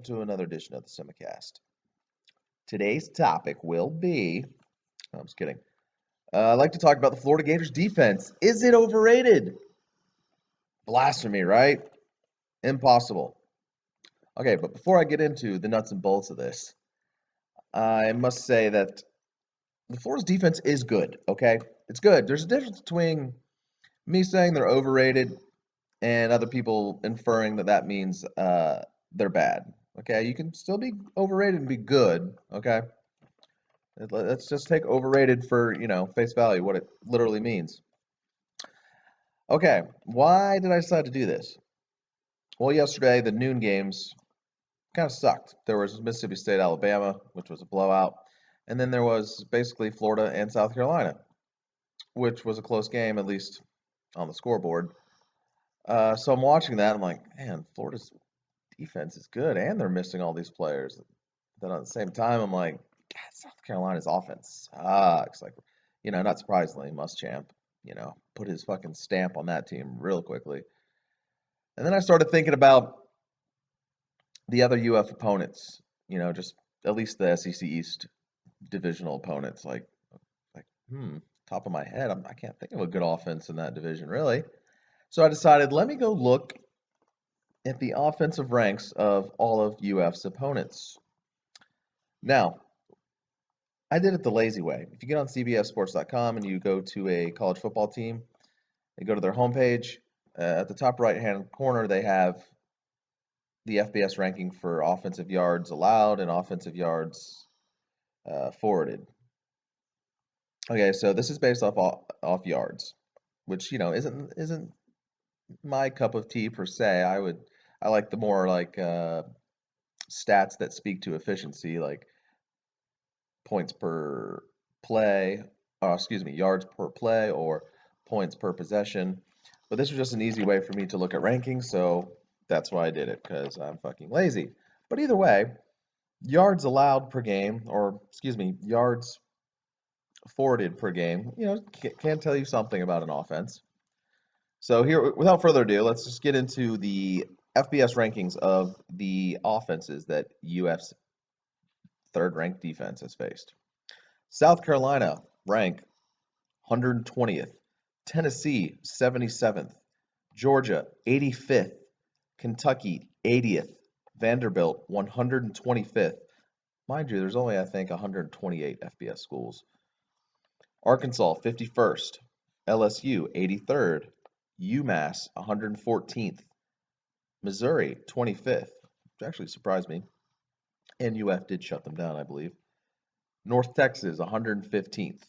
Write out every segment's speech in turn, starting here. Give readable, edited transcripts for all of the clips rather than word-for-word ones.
welcome to another edition of the Simicast. Today's topic will be, I'm just kidding. I'd like to talk about the Florida Gators defense. Is it overrated? Blasphemy, right? Impossible. Okay, but before I get into the nuts and bolts of this, I must say that the Florida's defense is good, okay? It's good. There's a difference between me saying they're overrated and other people inferring that that means they're bad. Okay, you can still be overrated and be good. Okay, let's just take overrated for face value, what it literally means. Okay, why did I decide to do this? Well, yesterday the noon games kind of sucked. There was Mississippi State, Alabama, which was a blowout, and then there was basically Florida and South Carolina, which was a close game, at least on the scoreboard. So I'm watching that. I'm like, man, Florida's defense is good, and they're missing all these players. Then at the same time, I'm like, God, South Carolina's offense sucks. Like, not surprisingly, Muschamp, put his fucking stamp on that team real quickly. And then I started thinking about the other UF opponents, just at least the SEC East divisional opponents. Like, top of my head, I can't think of a good offense in that division, really. So I decided, let me go look at the offensive ranks of all of UF's opponents. Now, I did it the lazy way. If you get on CBSSports.com and you go to a college football team, and go to their homepage, at the top right-hand corner, they have the FBS ranking for offensive yards allowed and offensive yards forwarded. Okay, so this is based off yards, which isn't my cup of tea per se. I like the more like stats that speak to efficiency, like points per play, yards per play, or points per possession. But this was just an easy way for me to look at rankings, so that's why I did it, because I'm fucking lazy. But either way, yards allowed per game, or yards forwarded per game, can tell you something about an offense. So here, without further ado, let's just get into the FBS rankings of the offenses that UF's third-ranked defense has faced. South Carolina, rank 120th. Tennessee, 77th. Georgia, 85th. Kentucky, 80th. Vanderbilt, 125th. Mind you, there's only, I think, 128 FBS schools. Arkansas, 51st. LSU, 83rd. UMass, 114th. Missouri, 25th, which actually surprised me. And UF did shut them down, I believe. North Texas, 115th.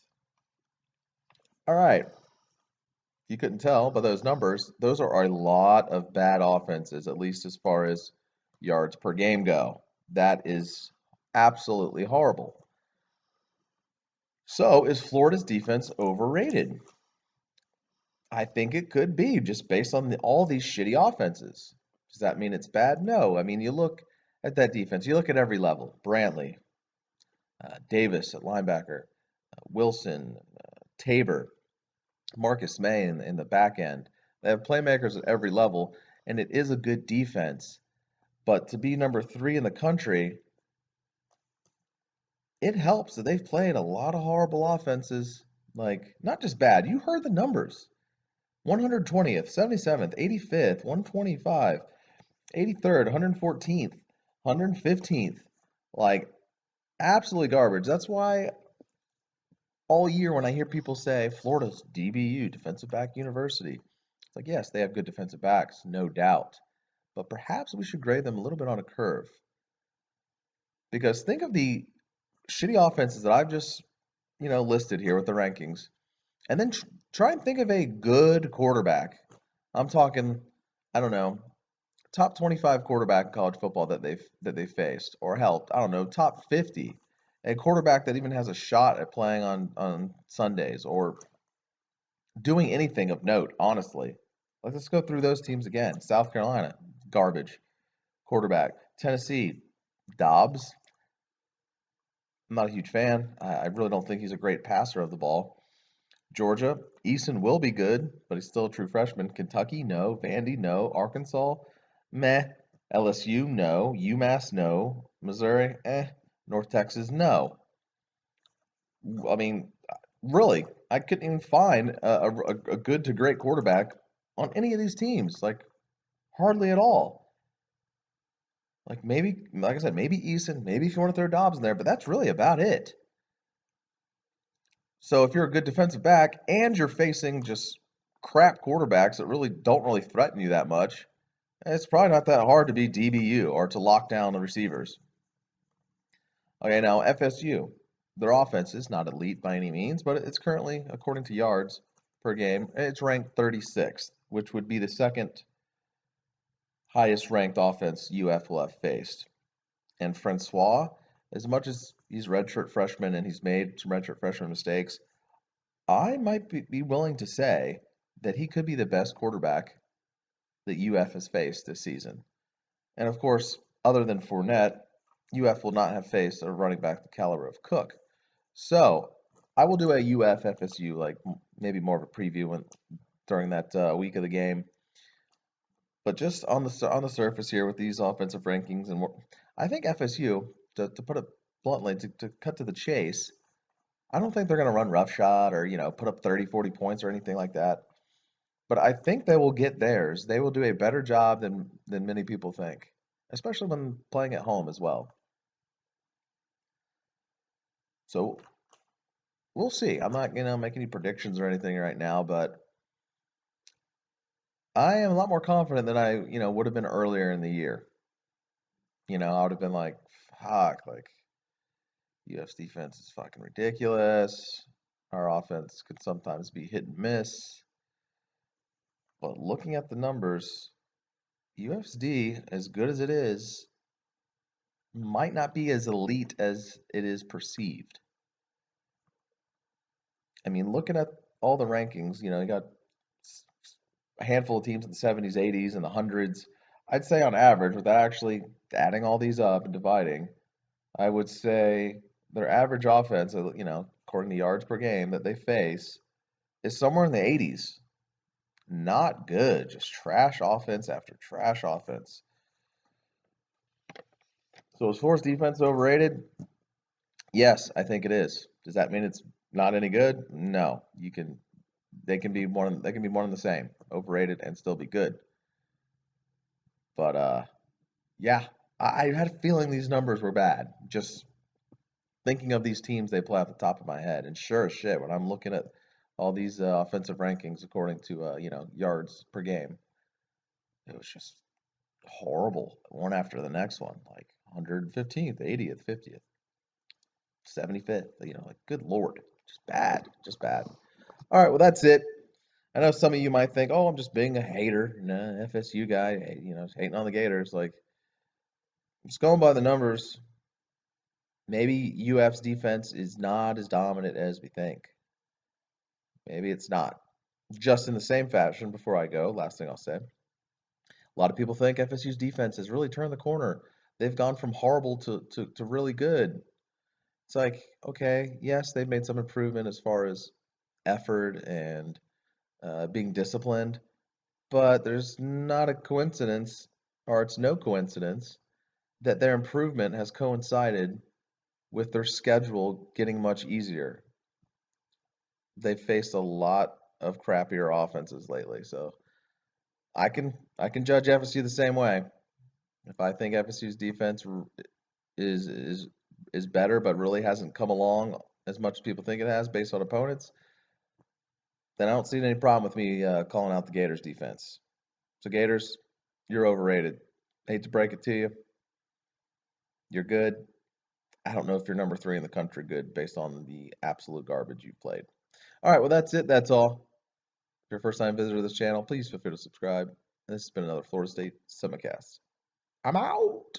All right. You couldn't tell by those numbers, those are a lot of bad offenses, at least as far as yards per game go. That is absolutely horrible. So, is Florida's defense overrated? I think it could be, just based on all these shitty offenses. Does that mean it's bad? No. I mean, you look at that defense, you look at every level. Brantley, Davis at linebacker, Wilson, Tabor, Marcus May in the back end. They have playmakers at every level, and it is a good defense. But to be number 3 in the country, it helps that they've played a lot of horrible offenses. Like, not just bad. You heard the numbers. 120th, 77th, 85th, 125, 83rd, 114th, 115th. Like, absolutely garbage. That's why all year when I hear people say Florida's DBU, defensive back university, it's like, yes, they have good defensive backs, no doubt. But perhaps we should grade them a little bit on a curve. Because think of the shitty offenses that I've just, listed here with the rankings. And then try and think of a good quarterback. I'm talking, I don't know, top 25 quarterback in college football that they've faced or helped. I don't know, top 50. A quarterback that even has a shot at playing on Sundays or doing anything of note, honestly. Let's go through those teams again. South Carolina, garbage. Quarterback. Tennessee, Dobbs. I'm not a huge fan. I really don't think he's a great passer of the ball. Georgia, Eason will be good, but he's still a true freshman. Kentucky, no. Vandy, no. Arkansas, meh. LSU, no. UMass, no. Missouri, North Texas, no. I mean, really, I couldn't even find a good to great quarterback on any of these teams. Like, hardly at all. Like, maybe, like I said, maybe Eason, maybe if you want to throw Dobbs in there, but that's really about it. So if you're a good defensive back and you're facing just crap quarterbacks that don't really threaten you that much, it's probably not that hard to be DBU or to lock down the receivers. Okay, now FSU, their offense is not elite by any means, but it's currently, according to yards per game, it's ranked 36th, which would be the second highest ranked offense UF will have faced. And Francois, as much as he's redshirt freshman and he's made some redshirt freshman mistakes, I might be willing to say that he could be the best quarterback that UF has faced this season. And of course, other than Fournette, UF will not have faced a running back the caliber of Cook. So I will do a UF FSU, like maybe more of a preview during that week of the game. But just on the surface here with these offensive rankings, and I think FSU, to put it bluntly, to cut to the chase, I don't think they're going to run roughshod or put up 30, 40 points or anything like that. But I think they will get theirs. They will do a better job than many people think, especially when playing at home as well. So we'll see. I'm not going to make any predictions or anything right now, but I am a lot more confident than I would have been earlier in the year. I would have been like, fuck, like UF's defense is fucking ridiculous. Our offense could sometimes be hit and miss. But looking at the numbers, UF's D, as good as it is, might not be as elite as it is perceived. I mean, looking at all the rankings, you got a handful of teams in the 70s, 80s, and the hundreds. I'd say on average, without actually adding all these up and dividing, I would say their average offense, according to yards per game that they face, is somewhere in the 80s. Not good, just trash offense after trash offense. So as far as defense overrated, yes, I think it is. Does that mean it's not any good? No. They can be more than the same, overrated and still be good. But yeah, I had a feeling these numbers were bad. Just thinking of these teams they play off the top of my head, and sure as shit, when I'm looking at all these offensive rankings according to yards per game, it was just horrible, one after the next one, like 115th, 80th, 50th, 75th. Like good lord, just bad. All right, well that's it. I know some of you might think, oh, I'm just being a hater, FSU guy, hating on the Gators. Like, just going by the numbers, maybe UF's defense is not as dominant as we think. Maybe it's not. Just in the same fashion, before I go, last thing I'll say, a lot of people think FSU's defense has really turned the corner. They've gone from horrible to really good. It's like, okay, yes, they've made some improvement as far as effort and being disciplined, but there's not a coincidence, or it's no coincidence, that their improvement has coincided with their schedule getting much easier. They've faced a lot of crappier offenses lately, so I can judge FSU the same way. If I think FSU's defense is better, but really hasn't come along as much as people think it has based on opponents, then I don't see any problem with me calling out the Gators defense. So Gators, you're overrated. Hate to break it to you. You're good. I don't know if you're number 3 in the country good based on the absolute garbage you've played. All right, well, that's it. That's all. If you're a first-time visitor to this channel, please feel free to subscribe. And this has been another Florida State Simulcast. I'm out.